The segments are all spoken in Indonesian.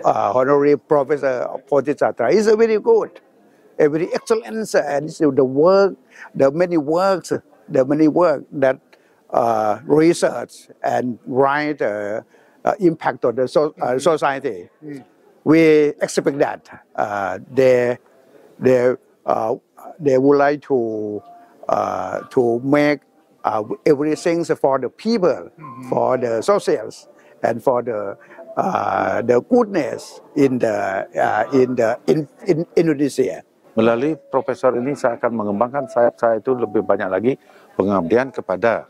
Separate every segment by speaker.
Speaker 1: honorary professor Bodhisattva is very good, a very excellent, and so the many work that research and write impact on the society. We expect that they would like to make everything for the people, for the socials, and for the goodness in Indonesia.
Speaker 2: Melalui profesor ini saya akan mengembangkan sayap saya itu lebih banyak lagi pengabdian kepada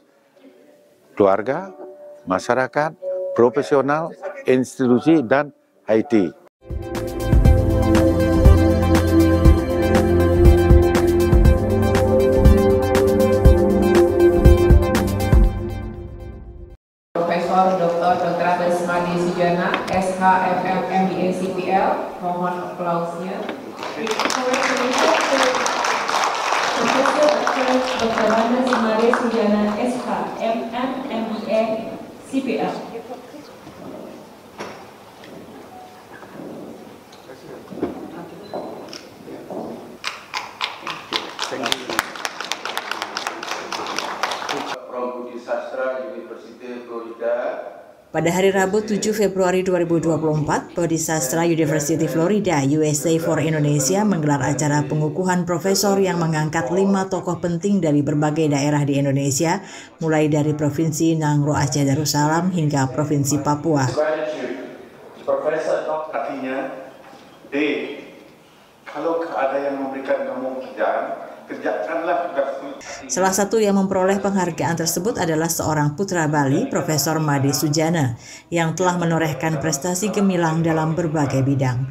Speaker 2: keluarga, masyarakat, profesional, institusi, dan IT.
Speaker 3: Profesor Dr. Andes Made Sujana, SH, MM, MBA, CPL, mohon aplausnya. Profesor Dr. Andes Made Sujana, SH, MM, MBA, CPL.
Speaker 4: Pada hari Rabu 7 Februari 2024, Bodhisastra University Florida, USA for Indonesia menggelar acara pengukuhan profesor yang mengangkat 5 tokoh penting dari berbagai daerah di Indonesia, mulai dari Provinsi Nangro Aceh Darussalam hingga Provinsi Papua.
Speaker 2: Profesor artinya, kalau ada yang memberikan kamu kerjaan, kerjakanlah.
Speaker 4: Salah satu yang memperoleh penghargaan tersebut adalah seorang putra Bali, Profesor Made Sujana, yang telah menorehkan prestasi gemilang dalam berbagai bidang.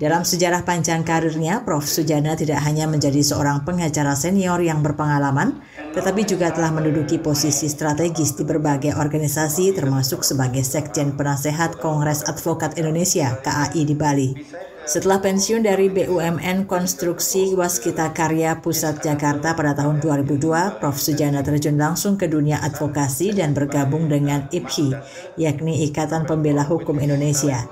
Speaker 4: Dalam sejarah panjang karirnya, Prof. Sujana tidak hanya menjadi seorang pengacara senior yang berpengalaman, tetapi juga telah menduduki posisi strategis di berbagai organisasi, termasuk sebagai Sekjen Penasehat Kongres Advokat Indonesia (KAI) di Bali. Setelah pensiun dari BUMN Konstruksi Waskita Karya Pusat Jakarta pada tahun 2002, Prof. Sujana terjun langsung ke dunia advokasi dan bergabung dengan IPHI, yakni Ikatan Pembela Hukum Indonesia.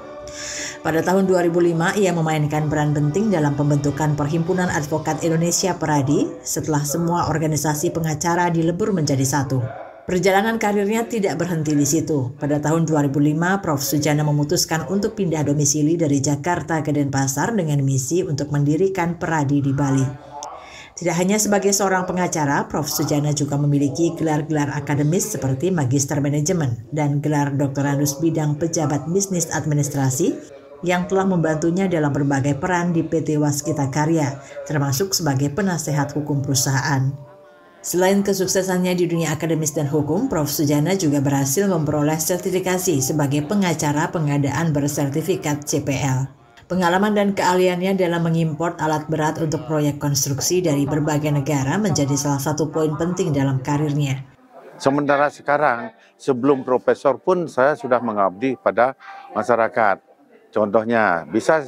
Speaker 4: Pada tahun 2005, ia memainkan peran penting dalam pembentukan Perhimpunan Advokat Indonesia Peradi setelah semua organisasi pengacara dilebur menjadi satu. Perjalanan karirnya tidak berhenti di situ. Pada tahun 2005, Prof. Sujana memutuskan untuk pindah domisili dari Jakarta ke Denpasar dengan misi untuk mendirikan Peradi di Bali. Tidak hanya sebagai seorang pengacara, Prof. Sujana juga memiliki gelar-gelar akademis seperti Magister Manajemen dan gelar doktorandus bidang pejabat bisnis administrasi yang telah membantunya dalam berbagai peran di PT Waskita Karya, termasuk sebagai penasehat hukum perusahaan. Selain kesuksesannya di dunia akademis dan hukum, Prof. Sujana juga berhasil memperoleh sertifikasi sebagai pengacara pengadaan bersertifikat CPL. Pengalaman dan keahliannya dalam mengimpor alat berat untuk proyek konstruksi dari berbagai negara menjadi salah satu poin penting dalam karirnya.
Speaker 2: Sementara sekarang, sebelum profesor pun saya sudah mengabdi pada masyarakat. Contohnya, bisa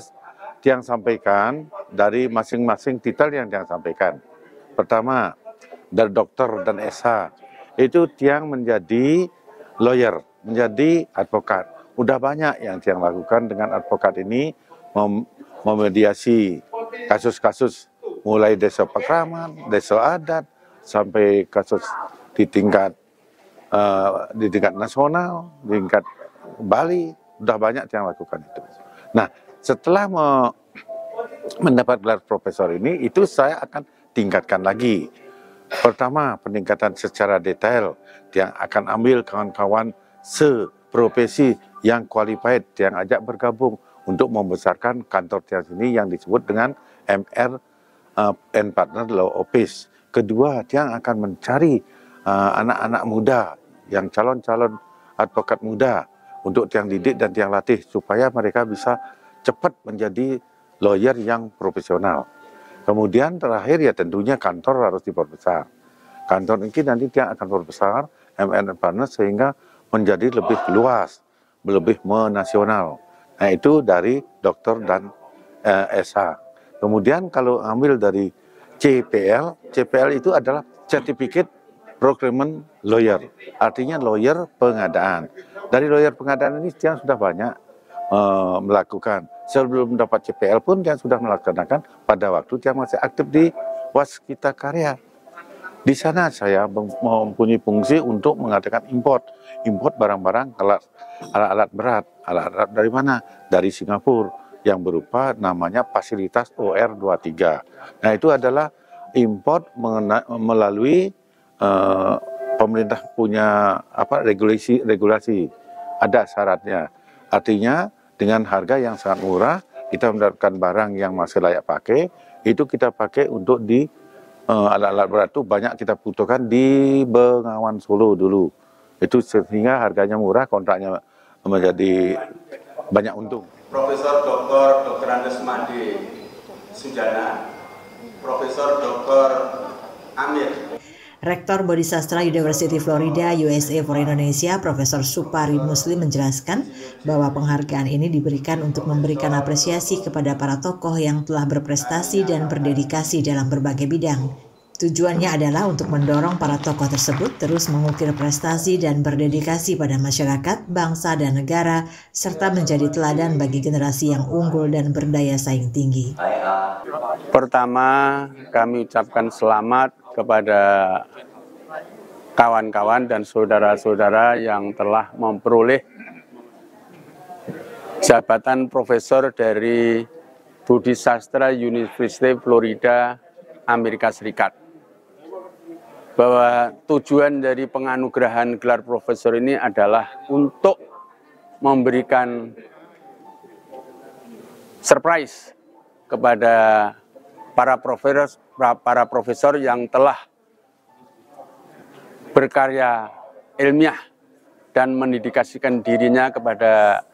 Speaker 2: Tiang sampaikan dari masing-masing titel yang Tiang sampaikan. Pertama, dari dokter dan SH, itu Tiang menjadi lawyer, menjadi advokat. Udah banyak yang Tiang lakukan dengan advokat ini, memediasi kasus-kasus mulai desa Pakraman, desa adat, sampai kasus di tingkat nasional, di tingkat Bali, udah banyak Tiang lakukan itu. Nah, setelah mendapat gelar profesor ini, itu saya akan tingkatkan lagi. Pertama, peningkatan secara detail yang akan ambil kawan-kawan seprofesi yang qualified yang ajak bergabung untuk membesarkan kantor Tiang sini yang disebut dengan MR and Partner Law Office. Kedua, Tiang akan mencari anak-anak muda yang calon-calon advokat muda untuk Tiang didik dan Tiang latih supaya mereka bisa cepat menjadi lawyer yang profesional. Kemudian terakhir ya tentunya kantor harus diperbesar. Kantor ini nanti Tiang akan perbesar MN Partner sehingga menjadi lebih luas, lebih menasional. Nah itu dari dokter dan SH. Kemudian kalau ambil dari CPL, CPL itu adalah Certificate Procurement Lawyer, artinya lawyer pengadaan. Dari lawyer pengadaan ini Tiang sudah banyak melakukan. Sebelum mendapat CPL pun dia sudah melaksanakan pada waktu dia masih aktif di Waskita Karya. Di sana saya mempunyai fungsi untuk mengadakan import barang-barang alat-alat berat. Alat-alat dari mana? Dari Singapura yang berupa namanya fasilitas OR23. Nah, itu adalah import melalui pemerintah punya regulasi. Ada syaratnya. Artinya dengan harga yang sangat murah kita mendapatkan barang yang masih layak pakai. Itu kita pakai untuk di alat-alat berat itu banyak kita butuhkan di Bengawan Solo dulu. Itu sehingga harganya murah, kontraknya menjadi banyak untung.
Speaker 5: Profesor Dr. Andes Made Sujana, Profesor Dr. Amir.
Speaker 4: Rektor Bodhisastra University Florida, USA for Indonesia, Profesor Supari Muslim menjelaskan bahwa penghargaan ini diberikan untuk memberikan apresiasi kepada para tokoh yang telah berprestasi dan berdedikasi dalam berbagai bidang. Tujuannya adalah untuk mendorong para tokoh tersebut terus mengukir prestasi dan berdedikasi pada masyarakat, bangsa, dan negara, serta menjadi teladan bagi generasi yang unggul dan berdaya saing tinggi.
Speaker 6: Pertama, kami ucapkan selamat kepada kawan-kawan dan saudara-saudara yang telah memperoleh jabatan profesor dari Bodhisastra University Florida, Amerika Serikat. Bahwa tujuan dari penganugerahan gelar profesor ini adalah untuk memberikan surprise kepada para profesor yang telah berkarya ilmiah dan mendedikasikan dirinya kepada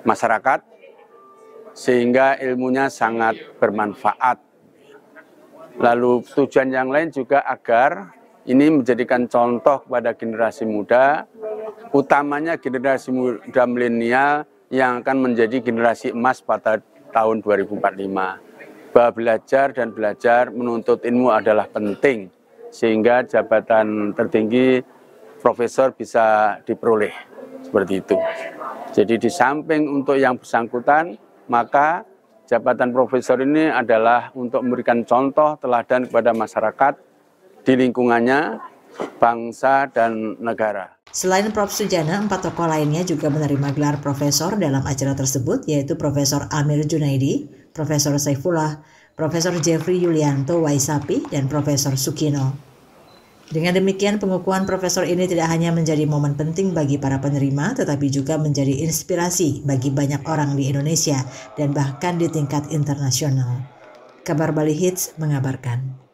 Speaker 6: masyarakat sehingga ilmunya sangat bermanfaat. Lalu tujuan yang lain juga agar ini menjadikan contoh kepada generasi muda, utamanya generasi muda milenial yang akan menjadi generasi emas pada tahun 2045. Bahwa belajar dan belajar menuntut ilmu adalah penting, sehingga jabatan tertinggi profesor bisa diperoleh, seperti itu. Jadi di samping untuk yang bersangkutan, maka jabatan profesor ini adalah untuk memberikan contoh teladan kepada masyarakat di lingkungannya, bangsa, dan negara.
Speaker 4: Selain Prof. Sujana, 4 tokoh lainnya juga menerima gelar profesor dalam acara tersebut, yaitu Profesor Amir Junaidi, Profesor Saifullah, Profesor Jeffrey Yulianto Waisapi, dan Profesor Sukino. Dengan demikian, pengukuhan profesor ini tidak hanya menjadi momen penting bagi para penerima, tetapi juga menjadi inspirasi bagi banyak orang di Indonesia dan bahkan di tingkat internasional. Kabar Bali Hits mengabarkan.